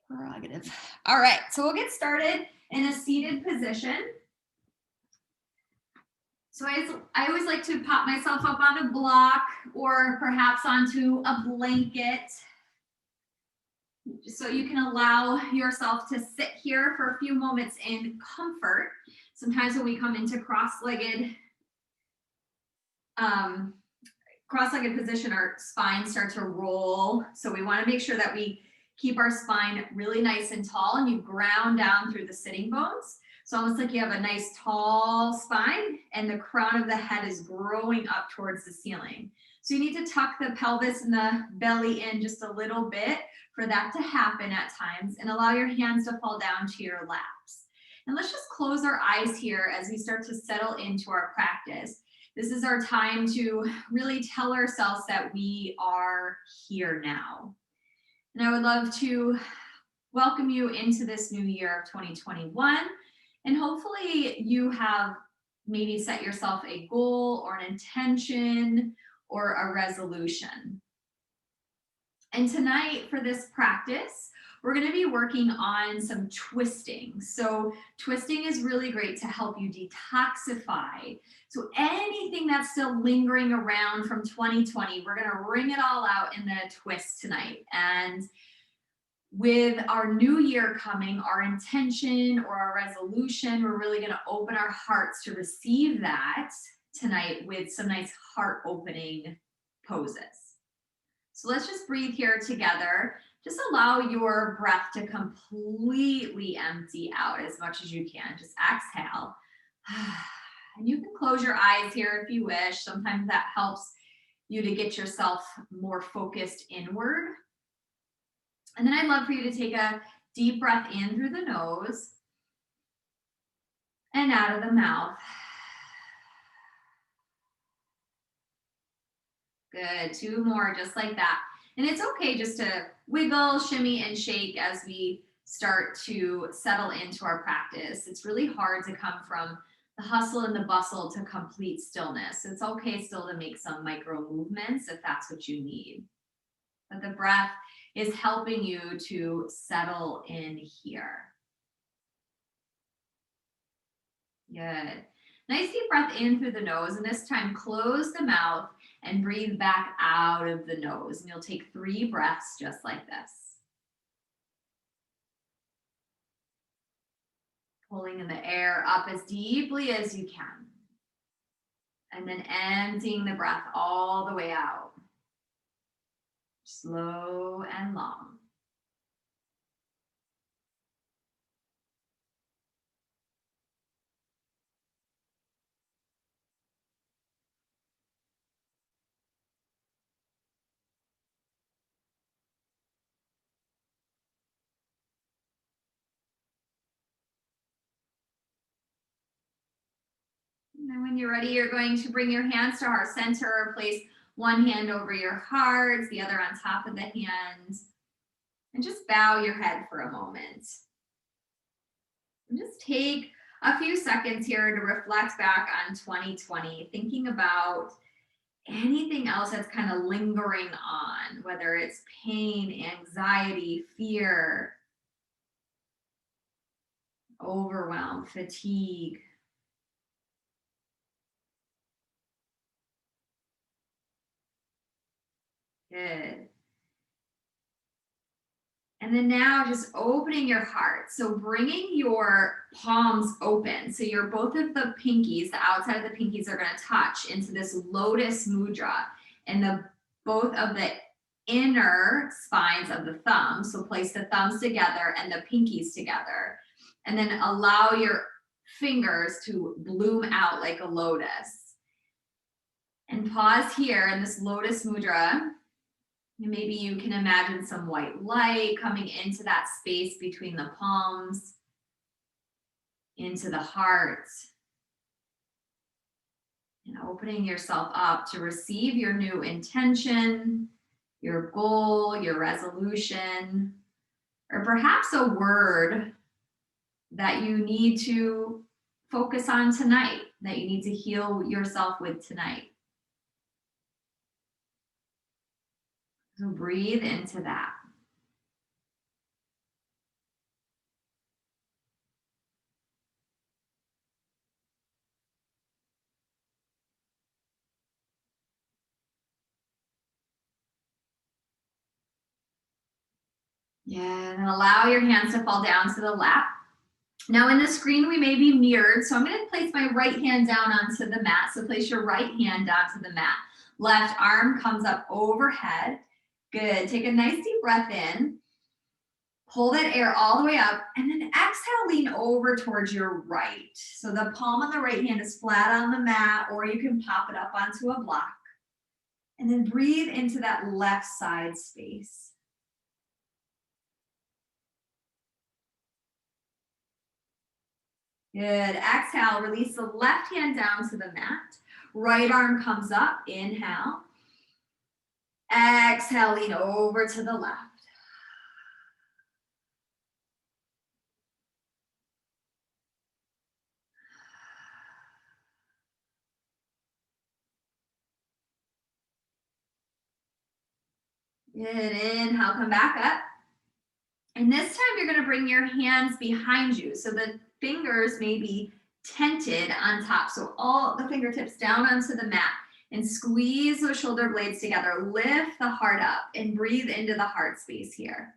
Prerogative. All right, so we'll get started in a seated position. So I always like to pop myself up on a block or perhaps onto a blanket, so you can allow yourself to sit here for a few moments in comfort. Sometimes when we come into cross-legged position, our spine starts to roll. So we want to make sure that we keep our spine really nice and tall, and you ground down through the sitting bones. So almost like you have a nice tall spine and the crown of the head is growing up towards the ceiling. So you need to tuck the pelvis and the belly in just a little bit for that to happen at times, and allow your hands to fall down to your laps. And let's just close our eyes here as we start to settle into our practice. This is our time to really tell ourselves that we are here now. And I would love to welcome you into this new year of 2021. And hopefully you have maybe set yourself a goal or an intention or a resolution. And tonight for this practice, we're going to be working on some twisting. So twisting is really great to help you detoxify. So anything that's still lingering around from 2020, we're going to wring it all out in the twist tonight. And with our new year coming, our intention or our resolution, we're really going to open our hearts to receive that tonight with some nice heart opening poses. So let's just breathe here together. Just allow your breath to completely empty out as much as you can. Just exhale. And you can close your eyes here if you wish. Sometimes that helps you to get yourself more focused inward. And then I'd love for you to take a deep breath in through the nose and out of the mouth. Good, 2 more, just like that. And it's okay just to wiggle, shimmy, and shake as we start to settle into our practice. It's really hard to come from the hustle and the bustle to complete stillness. It's okay still to make some micro movements if that's what you need. But the breath is helping you to settle in here. Good. Nice deep breath in through the nose, and this time close the mouth and breathe back out of the nose. And you'll take 3 breaths just like this. Pulling in the air up as deeply as you can. And then emptying the breath all the way out. Slow and long. And then when you're ready, you're going to bring your hands to heart center, place one hand over your heart, the other on top of the hands, and just bow your head for a moment. And just take a few seconds here to reflect back on 2020, thinking about anything else that's kind of lingering on, whether it's pain, anxiety, fear, overwhelm, fatigue. Good. And then now just opening your heart. So bringing your palms open. So your both of the pinkies, the outside of the pinkies are going to touch into this lotus mudra, and the both of the inner spines of the thumbs. So place the thumbs together and the pinkies together. And then allow your fingers to bloom out like a lotus. And pause here in this lotus mudra. And maybe you can imagine some white light coming into that space between the palms, into the heart, and opening yourself up to receive your new intention, your goal, your resolution, or perhaps a word that you need to focus on tonight, that you need to heal yourself with tonight. So breathe into that. Yeah, and allow your hands to fall down to the lap. Now in the screen, we may be mirrored, so I'm going to place my right hand down onto the mat. So place your right hand onto the mat. Left arm comes up overhead. Good. Take a nice deep breath in. Pull that air all the way up, and then exhale, lean over towards your right. So the palm on the right hand is flat on the mat, or you can pop it up onto a block. And then breathe into that left side space. Good. Exhale, release the left hand down to the mat. Right arm comes up. Inhale. Exhale, lean over to the left. Good. Inhale, come back up. And this time you're going to bring your hands behind you. So the fingers may be tented on top. So all the fingertips down onto the mat and squeeze those shoulder blades together. Lift the heart up and breathe into the heart space here.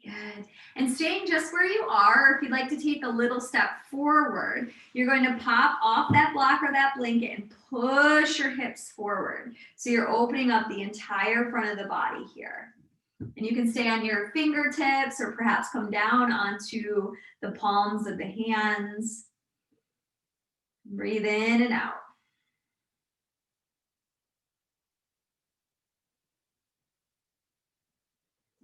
Good. And staying just where you are, or if you'd like to take a little step forward, you're going to pop off that block or that blanket and push your hips forward. So you're opening up the entire front of the body here. And you can stay on your fingertips or perhaps come down onto the palms of the hands. Breathe in and out.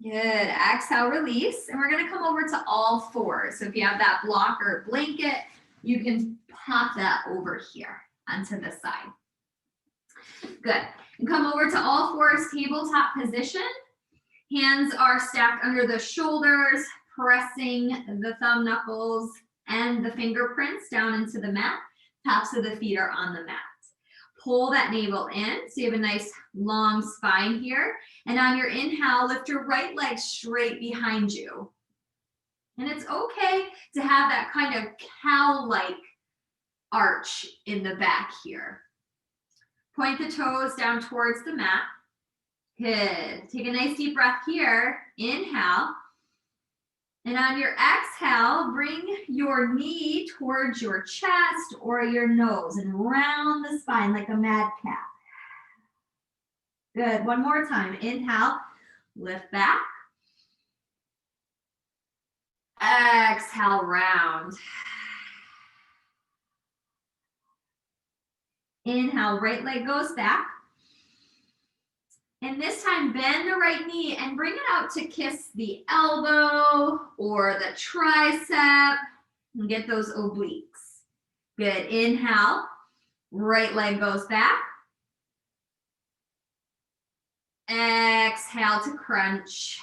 Good. Exhale, release. And we're going to come over to all fours. So if you have that block or blanket, you can pop that over here onto the side. Good. And come over to all fours, tabletop position. Hands are stacked under the shoulders, pressing the thumb knuckles and the fingerprints down into the mat. Tops of the feet are on the mat. Pull that navel in, so you have a nice long spine here. And on your inhale, lift your right leg straight behind you. And it's okay to have that kind of cow-like arch in the back here. Point the toes down towards the mat. Good. Take a nice deep breath here. Inhale. And on your exhale, bring your knee towards your chest or your nose and round the spine like a madcap. Good. One more time. Inhale, lift back. Exhale, round. Inhale, right leg goes back. And this time, bend the right knee and bring it out to kiss the elbow or the tricep and get those obliques. Good. Inhale, right leg goes back. Exhale to crunch.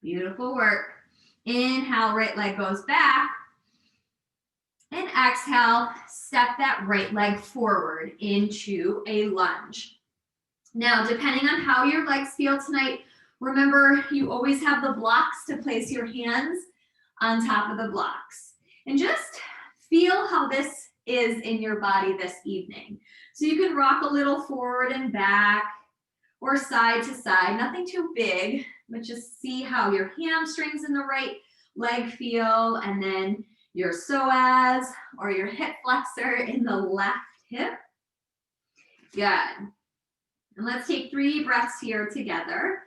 Beautiful work. Inhale, right leg goes back. And exhale, step that right leg forward into a lunge. Now, depending on how your legs feel tonight, remember you always have the blocks to place your hands on top of the blocks. And just feel how this is in your body this evening. So you can rock a little forward and back or side to side, nothing too big, but just see how your hamstrings in the right leg feel, and then your psoas or your hip flexor in the left hip. Good. And let's take 3 breaths here together.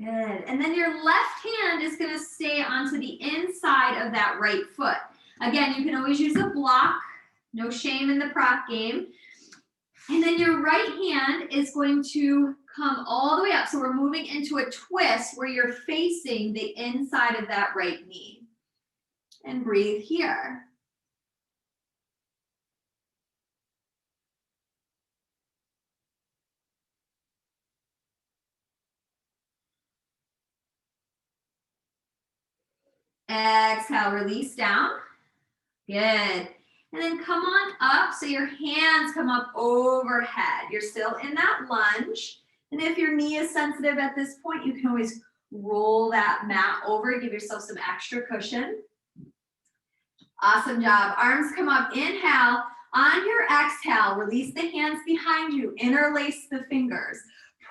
Good. And then your left hand is going to stay onto the inside of that right foot. Again, you can always use a block. No shame in the prop game. And then your right hand is going to come all the way up. So we're moving into a twist where you're facing the inside of that right knee. And breathe here. Exhale, release down. Good. And then come on up so your hands come up overhead. You're still in that lunge. And if your knee is sensitive at this point, you can always roll that mat over, give yourself some extra cushion. Awesome job. Arms come up, inhale. On your exhale, release the hands behind you, interlace the fingers.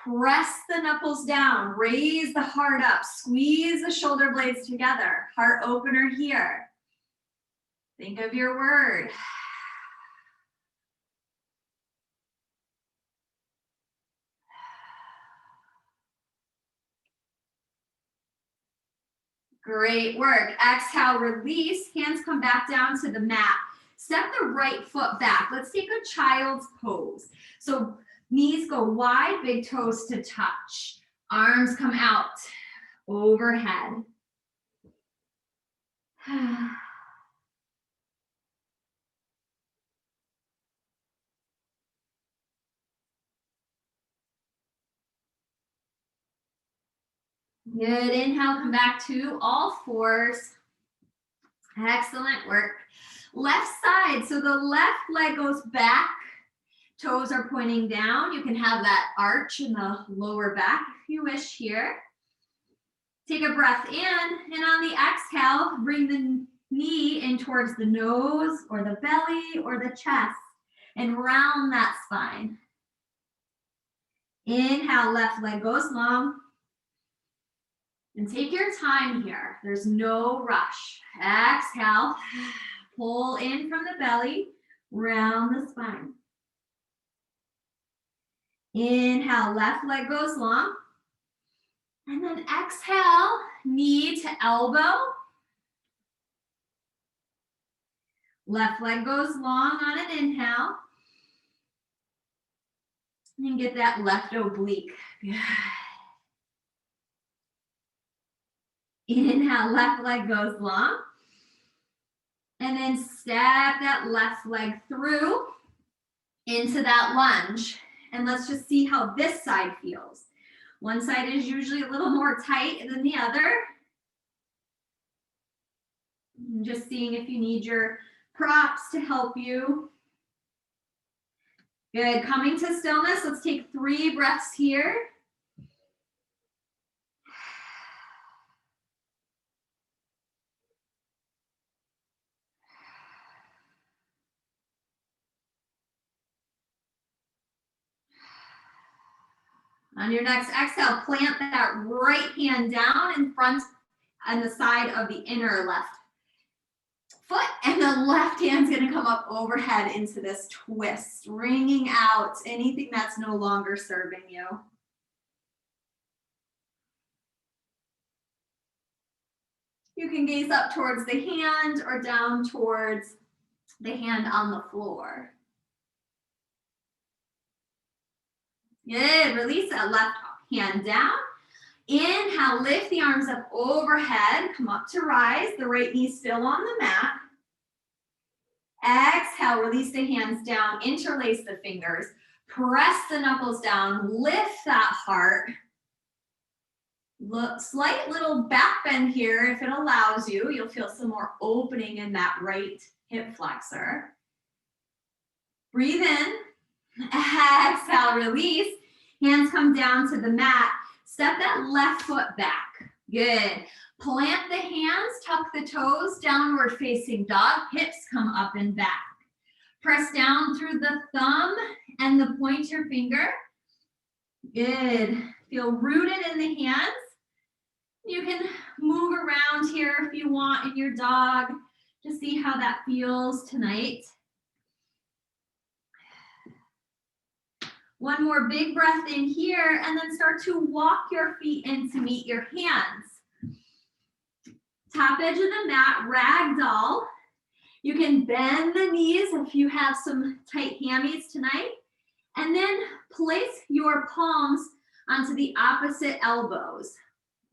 Press the knuckles down, raise the heart up, squeeze the shoulder blades together. Heart opener here. Think of your word. Great work. Exhale, release. Hands come back down to the mat. Step the right foot back. Let's take a child's pose. So knees go wide, big toes to touch. Arms come out overhead. Good. Inhale, come back to all fours. Excellent work. Left side. So the left leg goes back. Toes are pointing down. You can have that arch in the lower back if you wish here. Take a breath in, and on the exhale, bring the knee in towards the nose or the belly or the chest and round that spine. Inhale, left leg goes long. And take your time here. There's no rush. Exhale, pull in from the belly, round the spine. Inhale, left leg goes long. And then exhale, knee to elbow. Left leg goes long on an inhale. And get that left oblique. Good. Inhale, left leg goes long. And then step that left leg through into that lunge. And let's just see how this side feels. One side is usually a little more tight than the other. Just seeing if you need your props to help you. Good, coming to stillness. Let's take 3 breaths here. On your next exhale, plant that right hand down in front on the side of the inner left foot, and the left hand's gonna come up overhead into this twist, wringing out anything that's no longer serving you. You can gaze up towards the hand or down towards the hand on the floor. Good, release that left hand down. Inhale, lift the arms up overhead, come up to rise, the right knee still on the mat. Exhale, release the hands down, interlace the fingers, press the knuckles down, lift that heart. Look, slight little back bend here if it allows you. You'll feel some more opening in that right hip flexor. Breathe in, exhale, release. Hands come down to the mat. Step that left foot back. Good. Plant the hands, tuck the toes, downward facing dog. Hips come up and back. Press down through the thumb and the pointer finger. Good. Feel rooted in the hands. You can move around here if you want in your dog. Just see how that feels tonight. One more big breath in here, and then start to walk your feet in to meet your hands. Top edge of the mat, ragdoll. You can bend the knees if you have some tight hammies tonight. And then place your palms onto the opposite elbows.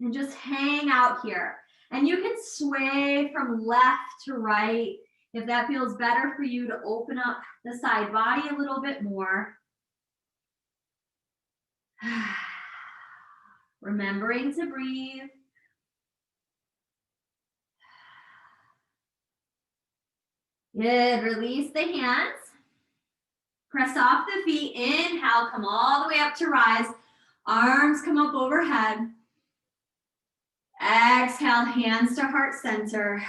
And just hang out here. And you can sway from left to right if that feels better for you to open up the side body a little bit more. Remembering to breathe. Good, release the hands. Press off the feet, inhale, come all the way up to rise. Arms come up overhead. Exhale, hands to heart center.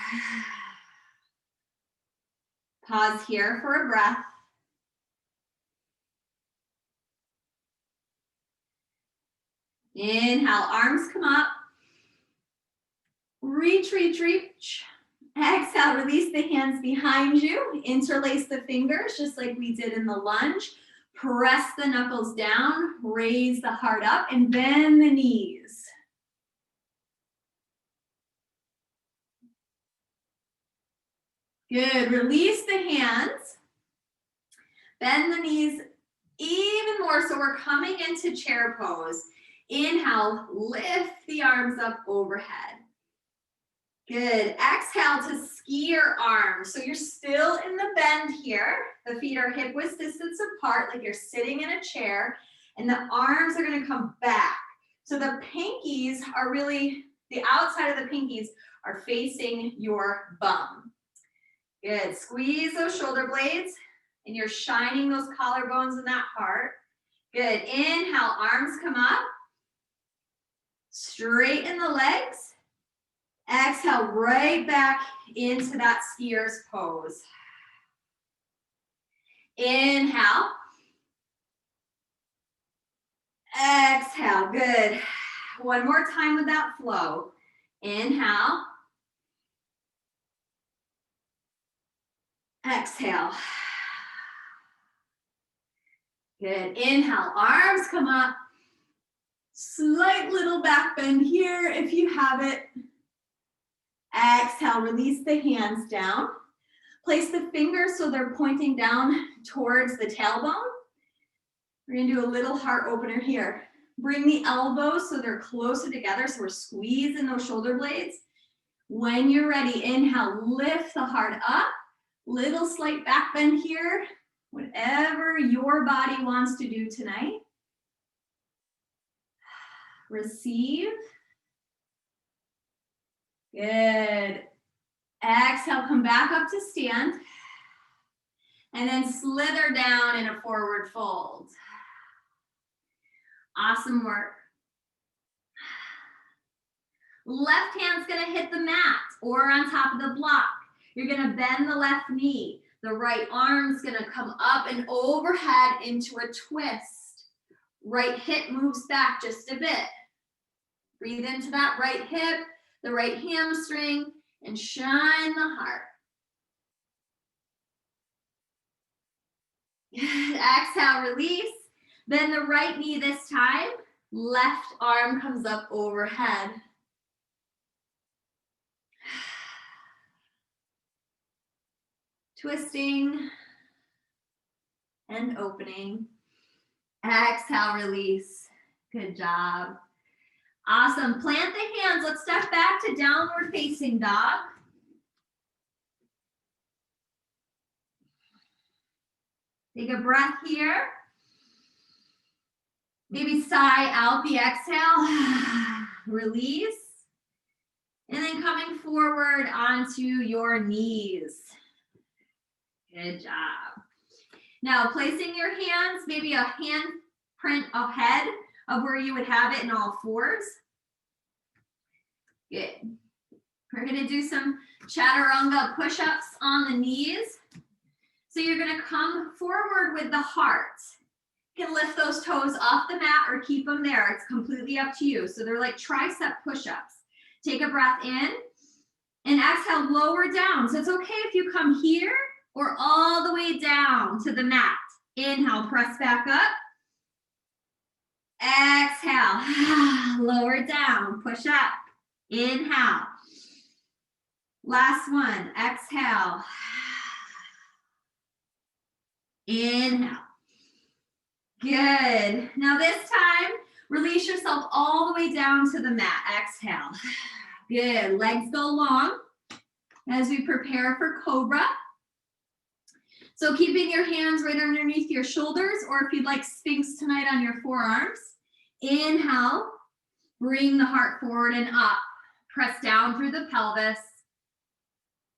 Pause here for a breath. Inhale, arms come up. Reach, reach, reach. Exhale, release the hands behind you. Interlace the fingers just like we did in the lunge. Press the knuckles down, raise the heart up, and bend the knees. Good, release the hands. Bend the knees even more, so we're coming into chair pose. Inhale, lift the arms up overhead. Good, exhale to ski your arms. So you're still in the bend here. The feet are hip width distance apart, like you're sitting in a chair, and the arms are gonna come back. So the pinkies are really, the outside of the pinkies are facing your bum. Good, squeeze those shoulder blades, and you're shining those collarbones in that heart. Good, inhale, arms come up. Straighten the legs. Exhale, right back into that skier's pose. Inhale. Exhale, good. One more time with that flow. Inhale. Exhale. Good, inhale, arms come up. Slight little back bend here if you have it. Exhale, release the hands down. Place the fingers so they're pointing down towards the tailbone. We're gonna do a little heart opener here. Bring the elbows so they're closer together, so we're squeezing those shoulder blades. When you're ready, inhale, lift the heart up. Little slight back bend here. Whatever your body wants to do tonight. Receive. Good. Exhale, come back up to stand. And then slither down in a forward fold. Awesome work. Left hand's gonna hit the mat or on top of the block. You're gonna bend the left knee. The right arm's gonna come up and overhead into a twist. Right hip moves back just a bit. Breathe into that right hip, the right hamstring, and shine the heart. Exhale, release. Bend the right knee this time. Left arm comes up overhead. Twisting and opening. Exhale, release. Good job. Awesome. Plant the hands. Let's step back to downward facing dog. Take a breath here. Maybe sigh out the exhale. Release. And then coming forward onto your knees. Good job. Now placing your hands, maybe a hand print ahead of where you would have it in all fours. Good. We're gonna do some chaturanga push-ups on the knees. So you're gonna come forward with the heart. You can lift those toes off the mat or keep them there. It's completely up to you. So they're like tricep push-ups. Take a breath in and exhale, lower down. So it's okay if you come here or all the way down to the mat. Inhale, press back up. Exhale, lower down, push up. Inhale. Last one, exhale. Inhale. Good. Now this time, release yourself all the way down to the mat. Exhale. Good. Legs go long as we prepare for Cobra. So keeping your hands right underneath your shoulders, or if you'd like Sphinx tonight on your forearms. Inhale. Bring the heart forward and up. Press down through the pelvis.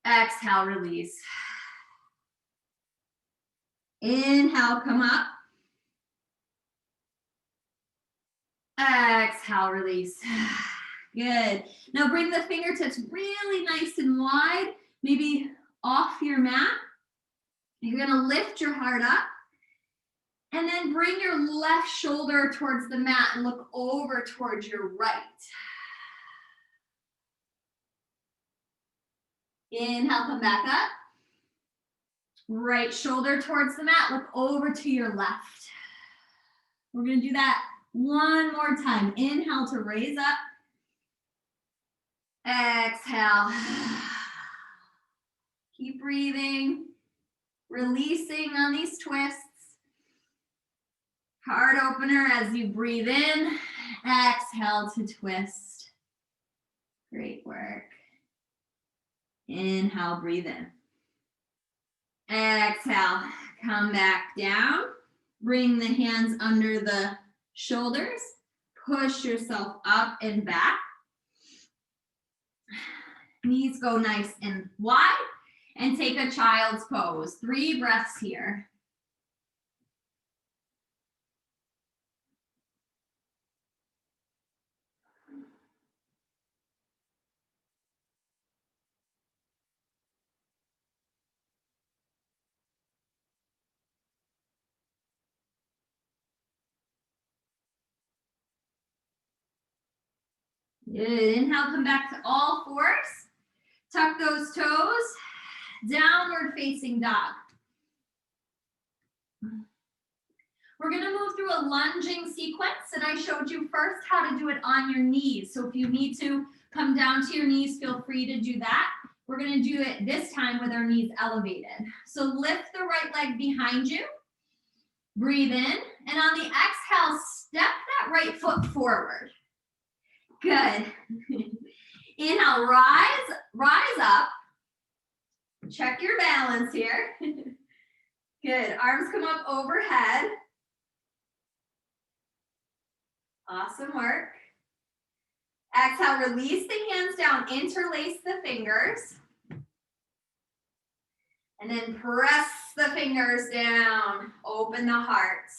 Exhale, release. Inhale, come up. Exhale, release. Good. Now bring the fingertips really nice and wide, maybe off your mat. You're gonna lift your heart up and then bring your left shoulder towards the mat and look over towards your right. Inhale, come back up. Right shoulder towards the mat, look over to your left. We're gonna do that one more time. Inhale to raise up. Exhale. Keep breathing. Releasing on these twists. Heart opener as you breathe in. Exhale to twist. Great work. Inhale, breathe in. Exhale, come back down. Bring the hands under the shoulders. Push yourself up and back. Knees go nice and wide. And take a child's pose. 3 breaths here. Good. Inhale, come back to all fours. Tuck those toes. Downward facing dog. We're going to move through a lunging sequence, and I showed you first how to do it on your knees. So if you need to come down to your knees, feel free to do that. We're going to do it this time with our knees elevated. So lift the right leg behind you. Breathe in, and on the exhale, step that right foot forward. Good. Inhale, rise up. Check your balance here. Good. Arms come up overhead. Awesome work. Exhale, release the hands down, interlace the fingers. And then press the fingers down, open the heart.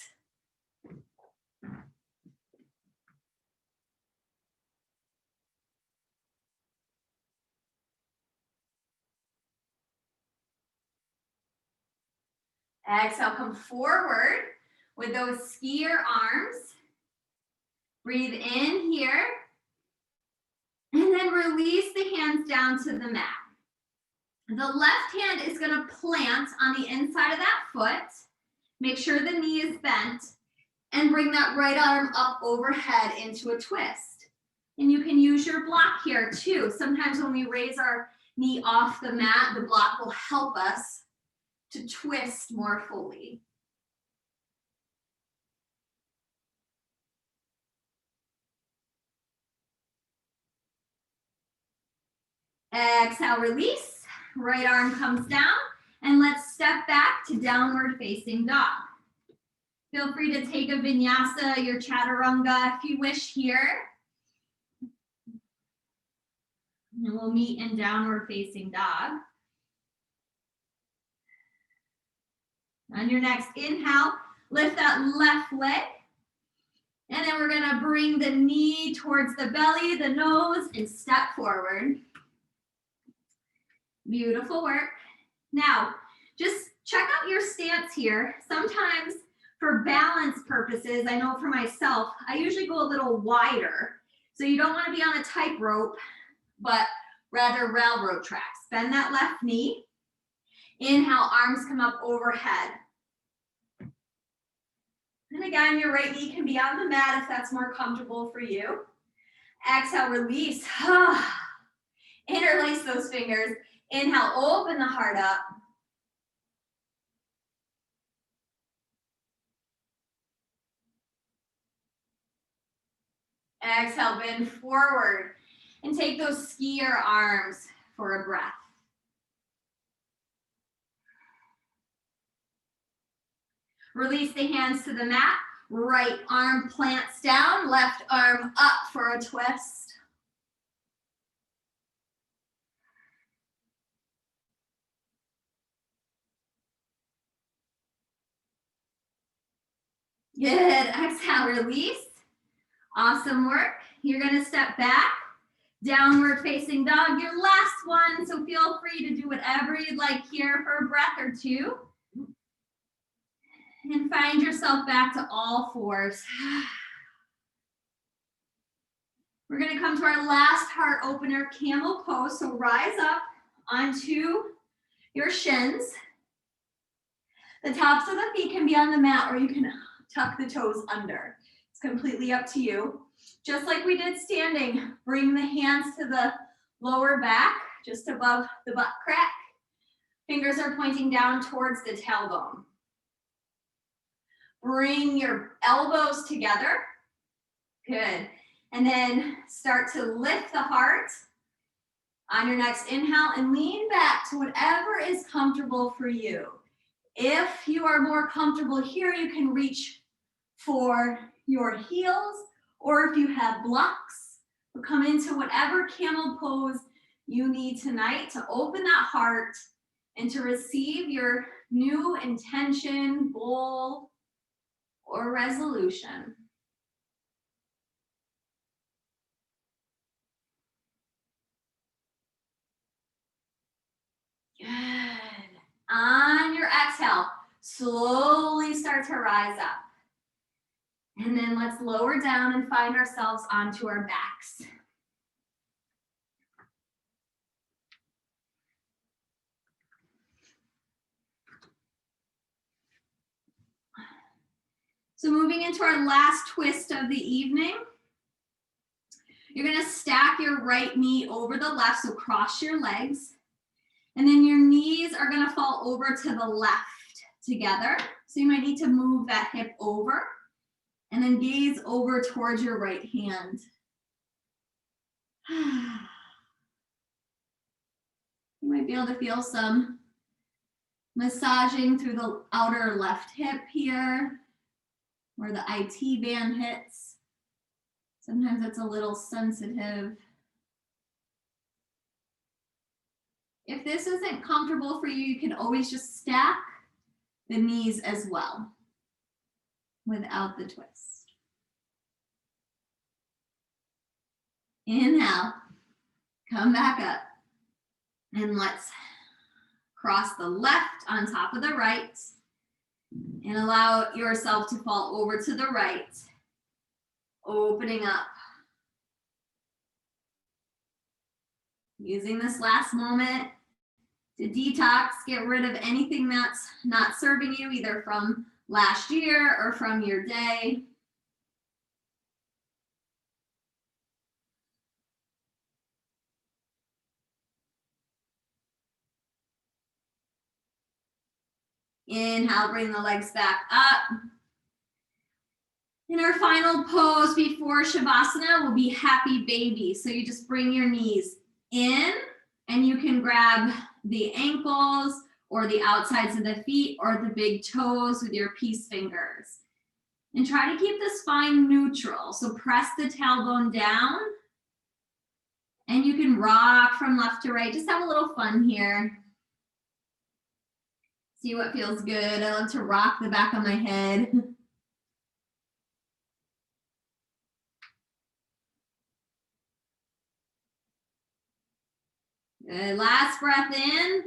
Exhale, come forward with those skier arms. Breathe in here. And then release the hands down to the mat. The left hand is going to plant on the inside of that foot. Make sure the knee is bent. And bring that right arm up overhead into a twist. And you can use your block here too. Sometimes when we raise our knee off the mat, the block will help us to twist more fully. Exhale, release. Right arm comes down. And let's step back to downward facing dog. Feel free to take a vinyasa, your chaturanga if you wish here. And we'll meet in downward facing dog. On your next inhale, lift that left leg. And then we're gonna bring the knee towards the belly, the nose, and step forward. Beautiful work. Now, just check out your stance here. Sometimes for balance purposes, I know for myself, I usually go a little wider. So you don't wanna be on a tightrope, but rather railroad tracks. Bend that left knee. Inhale, arms come up overhead. And again, your right knee can be on the mat if that's more comfortable for you. Exhale, release. Interlace those fingers. Inhale, open the heart up. Exhale, bend forward. And take those skier arms for a breath. Release the hands to the mat. Right arm plants down, left arm up for a twist. Good. Exhale, release. Awesome work. You're going to step back, downward facing dog, your last one. So feel free to do whatever you'd like here for a breath or two. And find yourself back to all fours. We're going to come to our last heart opener, camel pose. So rise up onto your shins. The tops of the feet can be on the mat, or you can tuck the toes under. It's completely up to you. Just like we did standing, bring the hands to the lower back, just above the butt crack. Fingers are pointing down towards the tailbone. Bring your elbows together. Good. And then start to lift the heart on your next inhale and lean back to whatever is comfortable for you. If you are more comfortable here, you can reach for your heels, or if you have blocks, we'll come into whatever camel pose you need tonight to open that heart and to receive your new intention, goal, or resolution. Good. On your exhale, slowly start to rise up. And then let's lower down and find ourselves onto our backs. So moving into our last twist of the evening, you're going to stack your right knee over the left, so cross your legs. And then your knees are going to fall over to the left together. So you might need to move that hip over and then gaze over towards your right hand. You might be able to feel some massaging through the outer left hip here, where the IT band hits. Sometimes it's a little sensitive. If this isn't comfortable for you, you can always just stack the knees as well without the twist. Inhale, come back up, and let's cross the left on top of the right and allow yourself to fall over to the right, opening up. Using this last moment to detox, get rid of anything that's not serving you, either from last year or from your day. Inhale, bring the legs back up. And our final pose before Shavasana will be happy baby. So you just bring your knees in and you can grab the ankles or the outsides of the feet or the big toes with your peace fingers. And try to keep the spine neutral. So press the tailbone down and you can rock from left to right. Just have a little fun here. See what feels good. I love to rock the back of my head. Good. Last breath in.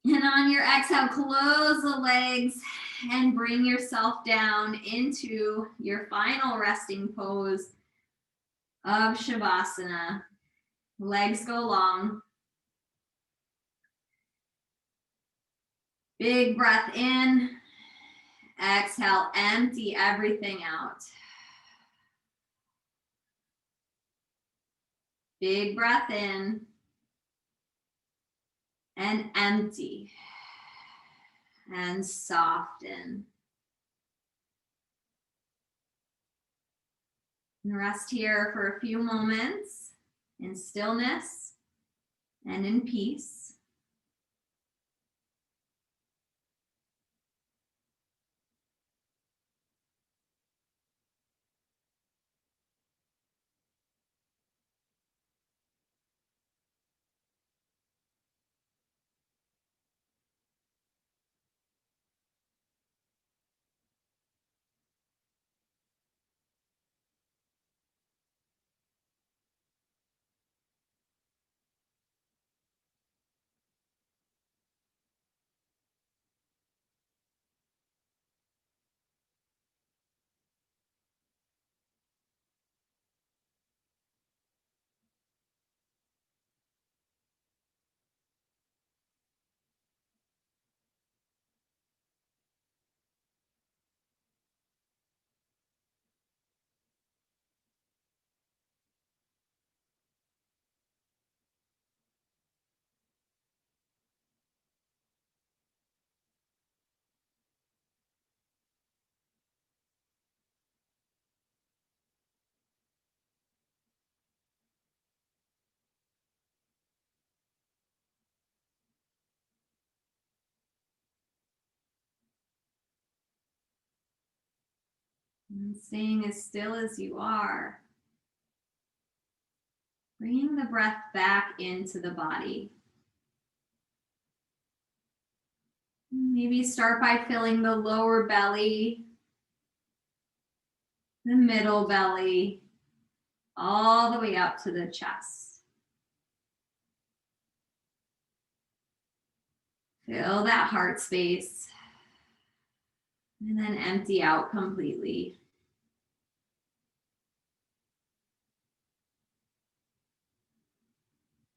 And on your exhale, close the legs and bring yourself down into your final resting pose of Shavasana. Legs go long. Big breath in. Exhale, empty everything out. Big breath in. And empty. And soften. And rest here for a few moments in stillness and in peace. And staying as still as you are. Bringing the breath back into the body. Maybe start by filling the lower belly, the middle belly, all the way up to the chest. Fill that heart space and then empty out completely.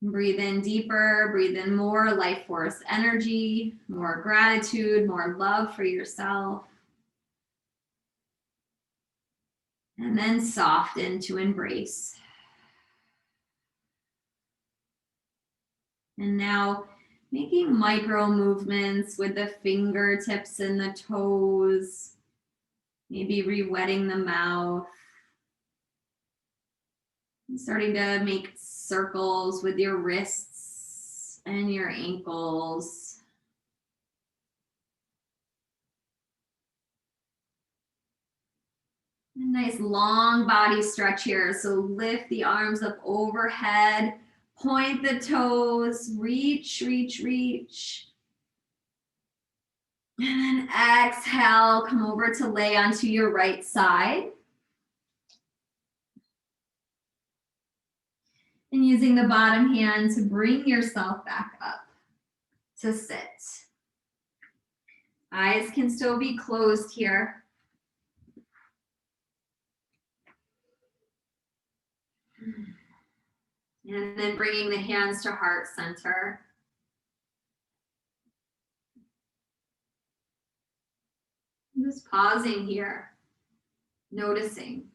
Breathe in deeper, breathe in more life force energy, more gratitude, more love for yourself. And then soften to embrace. And now making micro movements with the fingertips and the toes, maybe re-wetting the mouth. And starting to make circles with your wrists and your ankles. A nice long body stretch here. So lift the arms up overhead, point the toes, reach, reach, reach. And then exhale, come over to lay onto your right side. And using the bottom hand to bring yourself back up to sit. Eyes can still be closed here. And then bringing the hands to heart center. Just pausing here, noticing.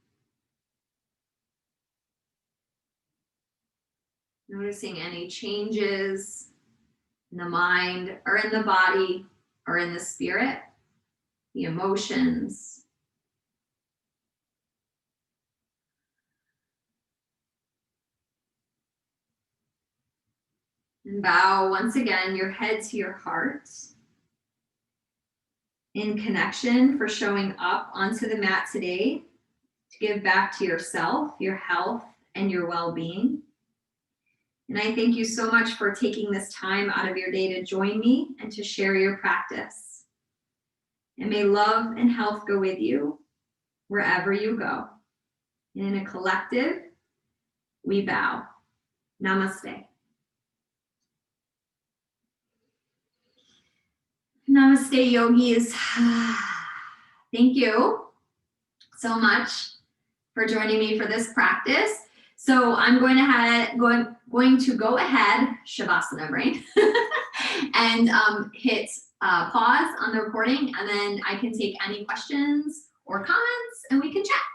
Noticing any changes in the mind or in the body or in the spirit, the emotions. And bow once again your head to your heart. In connection for showing up onto the mat today to give back to yourself, your health, and your well-being. And I thank you so much for taking this time out of your day to join me and to share your practice. And may love and health go with you wherever you go. And in a collective, we bow. Namaste. Namaste, yogis. Thank you so much for joining me for this practice. So I'm going to go ahead, Shavasana brain, and hit pause on the recording, and then I can take any questions or comments and we can chat.